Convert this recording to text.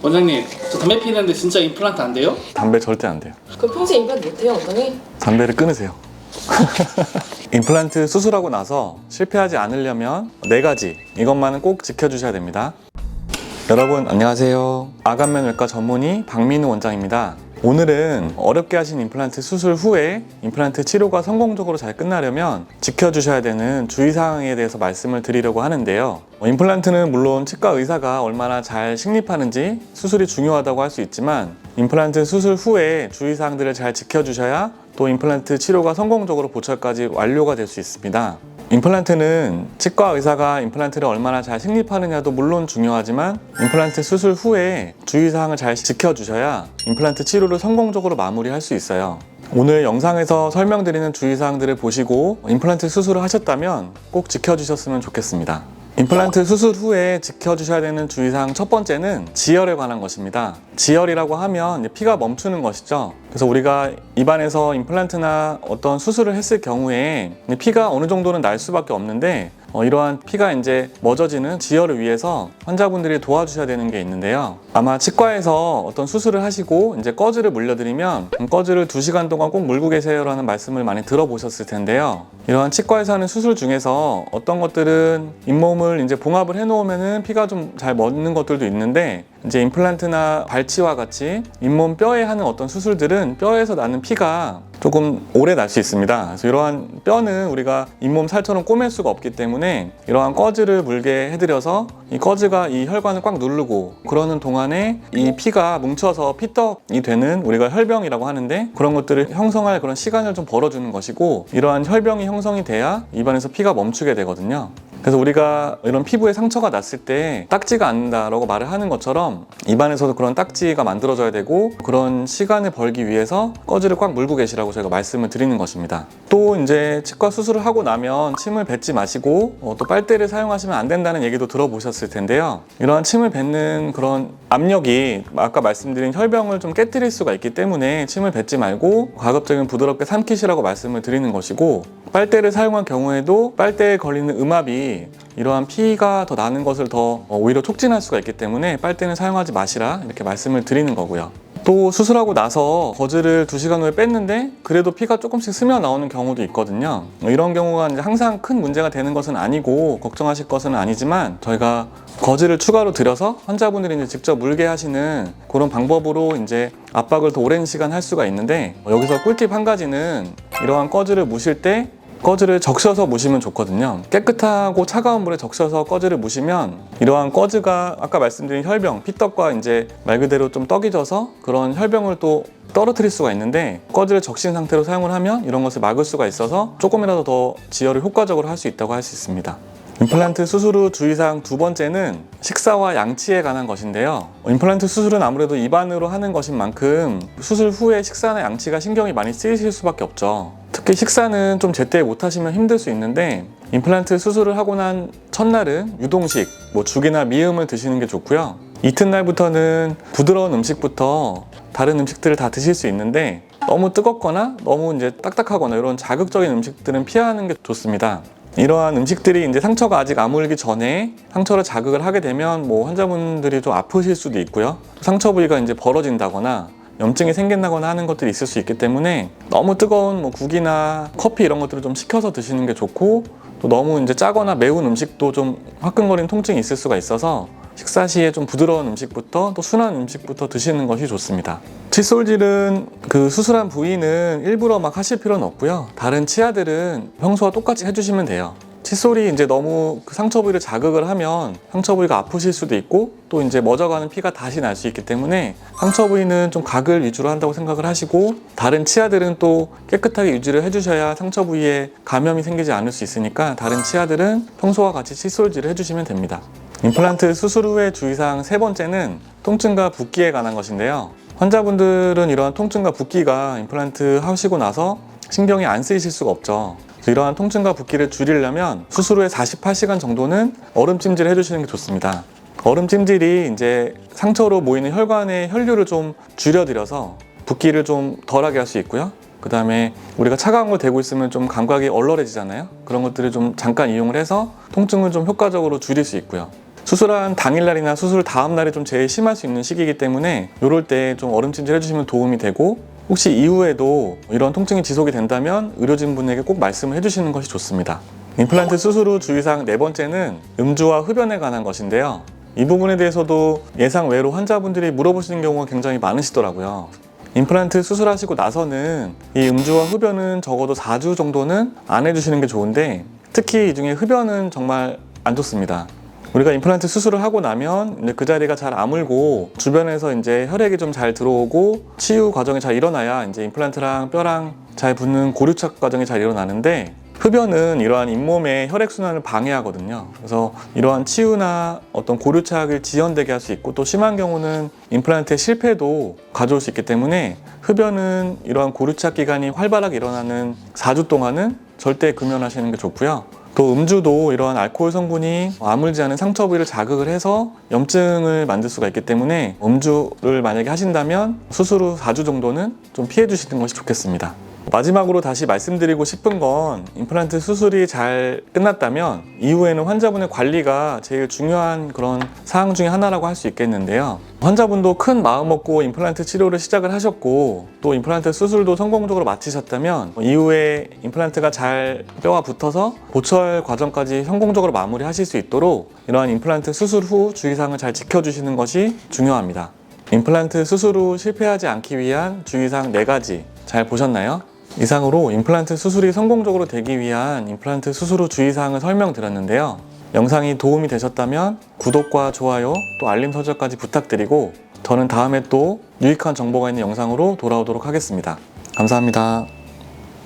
원장님, 저 담배 피는데 진짜 임플란트 안 돼요? 담배 절대 안 돼요. 그럼 평생 임플란트 못해요, 엉덩이? 담배를 끊으세요. 임플란트 수술하고 나서 실패하지 않으려면 4가지, 이것만은 꼭 지켜주셔야 됩니다. 여러분 안녕하세요. 아간면외과 전문의 박민우 원장입니다. 오늘은 어렵게 하신 임플란트 수술 후에 임플란트 치료가 성공적으로 잘 끝나려면 지켜주셔야 되는 주의사항에 대해서 말씀을 드리려고 하는데요. 임플란트는 물론 치과 의사가 얼마나 잘 식립하는지 수술이 중요하다고 할 수 있지만 임플란트 수술 후에 주의사항들을 잘 지켜주셔야 또 임플란트 치료가 성공적으로 보철까지 완료가 될 수 있습니다. 임플란트는 치과 의사가 임플란트를 얼마나 잘 식립하느냐도 물론 중요하지만 임플란트 수술 후에 주의사항을 잘 지켜주셔야 임플란트 치료를 성공적으로 마무리할 수 있어요. 오늘 영상에서 설명드리는 주의사항들을 보시고 임플란트 수술을 하셨다면 꼭 지켜주셨으면 좋겠습니다. 임플란트 수술 후에 지켜주셔야 되는 주의사항 첫 번째는 지혈에 관한 것입니다. 지혈이라고 하면 피가 멈추는 것이죠. 그래서 우리가 입안에서 임플란트나 어떤 수술을 했을 경우에 피가 어느 정도는 날 수밖에 없는데 이러한 피가 이제 멎어지는 지혈을 위해서 환자분들이 도와주셔야 되는 게 있는데요. 아마 치과에서 어떤 수술을 하시고 이제 꺼즈를 물려드리면 꺼즈를 2시간 동안 꼭 물고 계세요라는 말씀을 많이 들어보셨을 텐데요. 이러한 치과에서 하는 수술 중에서 어떤 것들은 잇몸을 이제 봉합을 해놓으면은 피가 좀 잘 멎는 것들도 있는데 이제 임플란트나 발치와 같이 잇몸 뼈에 하는 어떤 수술들은 뼈에서 나는 피가 조금 오래 날 수 있습니다. 그래서 이러한 뼈는 우리가 잇몸 살처럼 꼬맬 수가 없기 때문에 이러한 꺼즈를 물게 해드려서 이 꺼즈가 이 혈관을 꽉 누르고 그러는 동안에 이 피가 뭉쳐서 피떡이 되는 우리가 혈병이라고 하는데 그런 것들을 형성할 그런 시간을 좀 벌어주는 것이고 이러한 혈병이 형성이 돼야 입안에서 피가 멈추게 되거든요. 그래서 우리가 이런 피부에 상처가 났을 때 딱지가 않는다라고 말을 하는 것처럼 입안에서도 그런 딱지가 만들어져야 되고 그런 시간을 벌기 위해서 꺼즈를 꽉 물고 계시라고 저희가 말씀을 드리는 것입니다. 또 이제 치과 수술을 하고 나면 침을 뱉지 마시고 또 빨대를 사용하시면 안 된다는 얘기도 들어보셨을 텐데요. 이러한 침을 뱉는 그런 압력이 아까 말씀드린 혈병을 좀 깨뜨릴 수가 있기 때문에 침을 뱉지 말고 가급적이면 부드럽게 삼키시라고 말씀을 드리는 것이고 빨대를 사용한 경우에도 빨대에 걸리는 음압이 이러한 피가 더 나는 것을 더 오히려 촉진할 수가 있기 때문에 빨대는 사용하지 마시라 이렇게 말씀을 드리는 거고요. 또 수술하고 나서 거즈를 2시간 후에 뺐는데 그래도 피가 조금씩 스며 나오는 경우도 있거든요. 이런 경우가 이제 항상 큰 문제가 되는 것은 아니고 걱정하실 것은 아니지만 저희가 거즈를 추가로 들여서 환자분들이 이제 직접 물게 하시는 그런 방법으로 이제 압박을 더 오랜 시간 할 수가 있는데 여기서 꿀팁 한 가지는 이러한 거즈를 무실 때 꺼즈를 적셔서 무시면 좋거든요. 깨끗하고 차가운 물에 적셔서 꺼즈를 무시면 이러한 꺼즈가 아까 말씀드린 혈병, 피떡과 이제 말 그대로 좀 떡이 져서 그런 혈병을 또 떨어뜨릴 수가 있는데 꺼즈를 적신 상태로 사용을 하면 이런 것을 막을 수가 있어서 조금이라도 더 지혈을 효과적으로 할 수 있다고 할 수 있습니다. 임플란트 수술 후 주의사항 두 번째는 식사와 양치에 관한 것인데요. 임플란트 수술은 아무래도 입안으로 하는 것인 만큼 수술 후에 식사나 양치가 신경이 많이 쓰이실 수밖에 없죠. 특히 식사는 좀 제때 못하시면 힘들 수 있는데 임플란트 수술을 하고 난 첫날은 유동식, 죽이나 미음을 드시는 게 좋고요. 이튿날부터는 부드러운 음식부터 다른 음식들을 다 드실 수 있는데 너무 뜨겁거나 너무 이제 딱딱하거나 이런 자극적인 음식들은 피하는 게 좋습니다. 이러한 음식들이 이제 상처가 아직 아물기 전에 상처를 자극을 하게 되면 환자분들이 좀 아프실 수도 있고요. 상처 부위가 이제 벌어진다거나 염증이 생긴다거나 하는 것들이 있을 수 있기 때문에 너무 뜨거운 국이나 커피 이런 것들을 좀 식혀서 드시는 게 좋고 또 너무 이제 짜거나 매운 음식도 좀 화끈거리는 통증이 있을 수가 있어서 식사 시에 좀 부드러운 음식부터 또 순한 음식부터 드시는 것이 좋습니다. 칫솔질은 그 수술한 부위는 일부러 막 하실 필요는 없고요. 다른 치아들은 평소와 똑같이 해주시면 돼요. 칫솔이 이제 너무 그 상처 부위를 자극을 하면 상처 부위가 아프실 수도 있고 또 이제 멎어가는 피가 다시 날 수 있기 때문에 상처 부위는 좀 가글 위주로 한다고 생각을 하시고 다른 치아들은 또 깨끗하게 유지를 해주셔야 상처 부위에 감염이 생기지 않을 수 있으니까 다른 치아들은 평소와 같이 칫솔질을 해주시면 됩니다. 임플란트 수술 후의 주의사항 세 번째는 통증과 붓기에 관한 것인데요. 환자분들은 이러한 통증과 붓기가 임플란트 하시고 나서 신경이 안 쓰이실 수가 없죠. 이러한 통증과 붓기를 줄이려면 수술 후에 48시간 정도는 얼음찜질을 해주시는 게 좋습니다. 얼음찜질이 이제 상처로 모이는 혈관의 혈류를 좀 줄여들여서 붓기를 좀 덜하게 할 수 있고요. 그 다음에 우리가 차가운 걸 대고 있으면 좀 감각이 얼얼해지잖아요. 그런 것들을 좀 잠깐 이용을 해서 통증을 좀 효과적으로 줄일 수 있고요. 수술한 당일날이나 수술 다음날이 좀 제일 심할 수 있는 시기이기 때문에 이럴 때 좀 얼음찜질 해주시면 도움이 되고, 혹시 이후에도 이런 통증이 지속이 된다면 의료진분에게 꼭 말씀을 해주시는 것이 좋습니다. 임플란트 수술 후 주의사항 네 번째는 음주와 흡연에 관한 것인데요. 이 부분에 대해서도 예상 외로 환자분들이 물어보시는 경우가 굉장히 많으시더라고요. 임플란트 수술하시고 나서는 이 음주와 흡연은 적어도 4주 정도는 안 해주시는 게 좋은데, 특히 이 중에 흡연은 정말 안 좋습니다. 우리가 임플란트 수술을 하고 나면 이제 그 자리가 잘 아물고 주변에서 이제 혈액이 좀 잘 들어오고 치유 과정이 잘 일어나야 이제 임플란트랑 뼈랑 잘 붙는 고류착 과정이 잘 일어나는데, 흡연은 이러한 잇몸의 혈액순환을 방해하거든요. 그래서 이러한 치유나 어떤 고류착을 지연되게 할 수 있고, 또 심한 경우는 임플란트의 실패도 가져올 수 있기 때문에 흡연은 이러한 고류착 기간이 활발하게 일어나는 4주 동안은 절대 금연하시는 게 좋고요. 또 음주도 이러한 알코올 성분이 아물지 않은 상처 부위를 자극을 해서 염증을 만들 수가 있기 때문에 음주를 만약에 하신다면 수술 후 4주 정도는 좀 피해 주시는 것이 좋겠습니다. 마지막으로 다시 말씀드리고 싶은 건, 임플란트 수술이 잘 끝났다면 이후에는 환자분의 관리가 제일 중요한 그런 사항 중에 하나라고 할 수 있겠는데요. 환자분도 큰 마음 먹고 임플란트 치료를 시작을 하셨고, 또 임플란트 수술도 성공적으로 마치셨다면 이후에 임플란트가 잘 뼈와 붙어서 보철 과정까지 성공적으로 마무리하실 수 있도록 이러한 임플란트 수술 후 주의사항을 잘 지켜주시는 것이 중요합니다. 임플란트 수술 후 실패하지 않기 위한 주의사항 4가지 잘 보셨나요? 이상으로 임플란트 수술이 성공적으로 되기 위한 임플란트 수술 후 주의사항을 설명드렸는데요. 영상이 도움이 되셨다면 구독과 좋아요, 또 알림 설정까지 부탁드리고, 저는 다음에 또 유익한 정보가 있는 영상으로 돌아오도록 하겠습니다. 감사합니다.